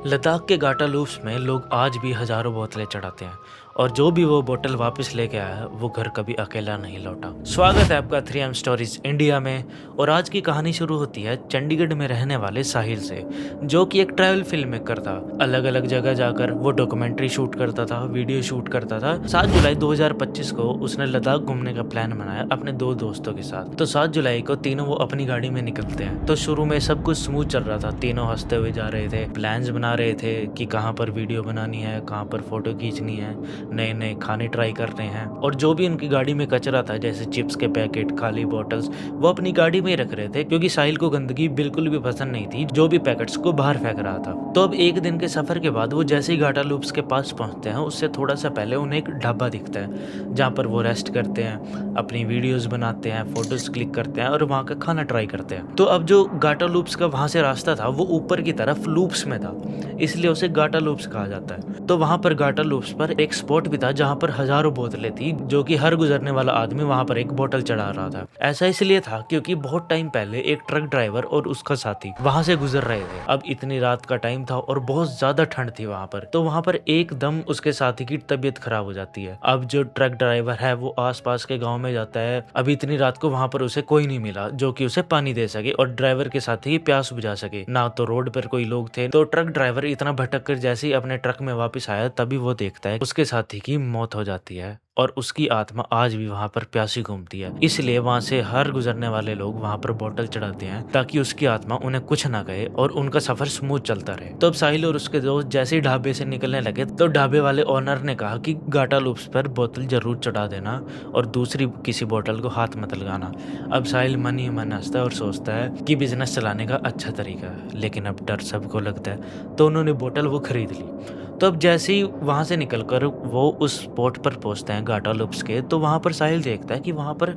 लद्दाख के गाटा लूप्स में लोग आज भी हजारों बोतलें चढ़ाते हैं और जो भी वो बोतल वापस लेके आया है वो घर कभी अकेला नहीं लौटा। स्वागत है आपका 3M स्टोरीज इंडिया में। और आज की कहानी शुरू होती है चंडीगढ़ में रहने वाले साहिल से, जो कि एक ट्रैवल फिल्म मेकर था। अलग अलग जगह जाकर वो डॉक्यूमेंट्री शूट करता था, वीडियो शूट करता था। 7 जुलाई 2025 को उसने लद्दाख घूमने का प्लान बनाया अपने 2 दोस्तों के साथ। तो 7 जुलाई को तीनों वो अपनी गाड़ी में निकलते हैं। तो शुरू में सब कुछ स्मूथ चल रहा था, तीनों हंसते हुए जा रहे थे, प्लान्स बना रहे थे कि कहाँ पर वीडियो बनानी है, कहाँ पर फोटो खींचनी है, नए नए खाने ट्राई कर रहे हैं। और जो भी उनकी गाड़ी में कचरा था जैसे चिप्स के पैकेट, खाली बॉटल्स, वो अपनी गाड़ी में ही रख रहे थे, क्योंकि साहिल को गंदगी बिल्कुल भी पसंद नहीं थी जो भी पैकेट्स को बाहर फेंक रहा था। तो अब एक दिन के सफर के बाद वो जैसे ही घाटा लूप्स के पास पहुंचते हैं उससे थोड़ा सा पहले उन्हें एक ढाबा दिखता है जहाँ पर वो रेस्ट करते हैं, अपनी वीडियोस बनाते हैं, फोटोज क्लिक करते हैं और वहाँ का खाना ट्राई करते हैं। तो अब जो गाटा लूप्स का वहाँ से रास्ता था वो ऊपर की तरफ लूप्स में था, इसलिए उसे गाटा लूप्स कहा जाता है। तो वहाँ पर गाटा लूप्स पर एक स्पॉट भी था जहाँ पर हजारों बोतलें थी, जो कि हर गुजरने वाला आदमी वहाँ पर एक बोतल चढ़ा रहा था। ऐसा इसलिए था क्योंकि बहुत टाइम पहले एक ट्रक ड्राइवर और उसका साथी वहाँ से गुजर रहे थे। अब इतनी रात का टाइम था और बहुत ज्यादा ठंड थी वहाँ पर, तो वहाँ पर एकदम उसके साथी की तबीयत खराब हो जाती है। अब जो ट्रक ड्राइवर है वो आसपास के गाँव में जाता है। अभी इतनी रात को वहाँ पर उसे कोई नहीं मिला जो कि उसे पानी दे सके और ड्राइवर के साथ ही प्यास बुझा सके। ना तो रोड पर कोई लोग थे। तो ट्रक ड्राइवर इतना भटक कर जैसे ही अपने ट्रक में वापस आया तभी वो देखता है उसके साथी की मौत हो जाती है और उसकी आत्मा आज भी वहाँ पर प्यासी घूमती है। इसलिए वहाँ से हर गुजरने वाले लोग वहाँ पर बोतल चढ़ाते हैं ताकि उसकी आत्मा उन्हें कुछ ना कहे और उनका सफर स्मूथ चलता रहे। तो अब साहिल और उसके दोस्त जैसे ही ढाबे से निकलने लगे तो ढाबे वाले ओनर ने कहा कि गाटा लूप्स पर बोतल जरूर चढ़ा देना और दूसरी किसी बोतल को हाथ मत लगाना। अब साहिल मन ही मन हंसता है और सोचता है कि बिजनेस चलाने का अच्छा तरीका है, लेकिन अब डर सबको लगता है। तो उन्होंने बोतल वो खरीद ली। तो अब जैसे ही वहाँ से निकलकर वो उस स्पॉट पर पहुँचते हैं गाटा लूप्स के, तो वहाँ पर साहिल देखता है कि वहाँ पर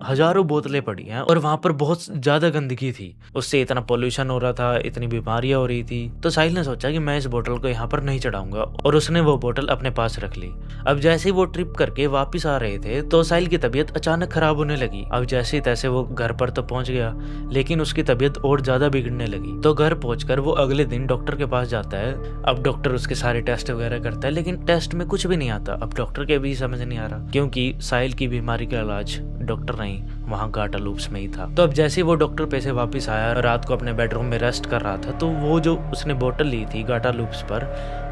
हजारों बोतलें पड़ी हैं और वहाँ पर बहुत ज़्यादा गंदगी थी। उससे इतना पोल्यूशन हो रहा था, इतनी बीमारियां हो रही थी। तो साहिल ने सोचा कि मैं इस बोतल को यहाँ पर नहीं चढ़ाऊंगा और उसने वो बोतल अपने पास रख ली। अब जैसे ही वो ट्रिप करके वापस आ रहे थे तो साहिल की तबीयत अचानक खराब होने लगी। अब जैसे तैसे वो घर पर तो पहुंच गया, लेकिन उसकी तबीयत और ज्यादा बिगड़ने लगी। तो घर पहुंचकर वो अगले दिन डॉक्टर के पास जाता है। अब डॉक्टर उसके सारे टेस्ट वगैरह करता है, लेकिन टेस्ट में कुछ भी नहीं आता। अब डॉक्टर के भी समझ नहीं आ रहा, क्योंकि साहिल की बीमारी का इलाज डॉक्टर नहीं वहाँ गाटा लूप्स में ही था। तो अब जैसे ही वो डॉक्टर पे से वापस आया, रात को अपने बेडरूम में रेस्ट कर रहा था, तो वो जो उसने बोतल ली थी गाटा लूप्स पर,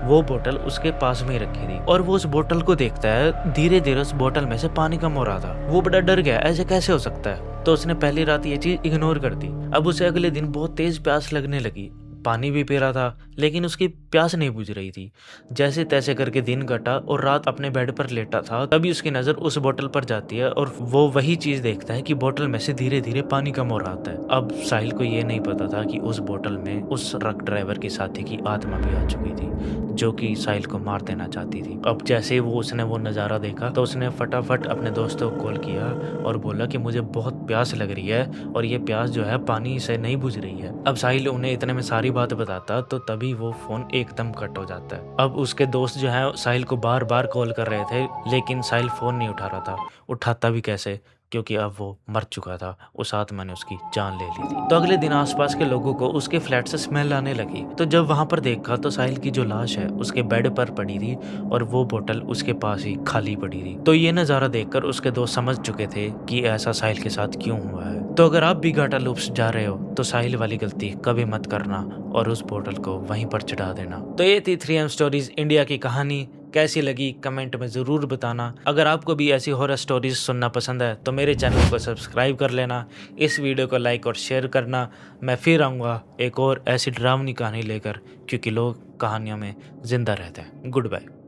वो बोतल उसके पास में ही रखी थी और वो उस बोतल को देखता है। धीरे धीरे उस बोतल में से पानी कम हो रहा था। वो बड़ा डर गया, ऐसे कैसे हो सकता है। तो उसने पहली रात ये चीज इग्नोर कर दी। अब उसे अगले दिन बहुत तेज प्यास लगने लगी। पानी भी पी रहा था लेकिन उसकी प्यास नहीं बुझ रही थी। जैसे तैसे करके दिन कटा और रात अपने बेड पर लेटा था, तभी उसकी नजर उस बोतल पर जाती है और वो वही चीज देखता है कि बोतल में से धीरे धीरे पानी कम हो रहा था। अब साहिल को ये नहीं पता था कि उस बोतल में उस ट्रक ड्राइवर के साथी की आत्मा भी आ चुकी थी, जो कि साहिल को मार देना चाहती थी। अब जैसे ही उसने वो नज़ारा देखा तो उसने फटाफट अपने दोस्तों को कॉल किया और बोला कि मुझे बहुत प्यास लग रही है और ये प्यास जो है पानी से नहीं बुझ रही है। अब साहिल उन्हें इतने में सारी बात बताता तो तभी वो फोन एकदम कट हो जाता है। अब उसके दोस्त जो है साहिल को बार बार कॉल कर रहे थे, लेकिन साहिल फोन नहीं उठा रहा था। उठाता भी कैसे, क्योंकि अब वो मर चुका था, उस आत्मा ने उसकी जान ले ली थी। तो अगले दिन आसपास के लोगों को उसके फ्लैट से स्मेल आने लगी। तो जब वहां पर देखा तो साहिल की जो लाश है उसके बेड पर पड़ी थी और वो बोतल उसके पास ही खाली पड़ी थी। तो ये नज़ारा देखकर उसके दोस्त समझ चुके थे कि ऐसा साहिल के साथ क्यों हुआ है। तो अगर आप भी गाटा लूप्स जा रहे हो तो साहिल वाली गलती कभी मत करना और उस बोतल को वहीं पर चढ़ा देना। तो ये थी 3M स्टोरीज इंडिया की कहानी। कैसी लगी कमेंट में ज़रूर बताना। अगर आपको भी ऐसी हॉरर स्टोरीज सुनना पसंद है तो मेरे चैनल को सब्सक्राइब कर लेना, इस वीडियो को लाइक और शेयर करना। मैं फिर आऊँगा एक और ऐसी डरावनी कहानी लेकर, क्योंकि लोग कहानियों में ज़िंदा रहते हैं। Good bye.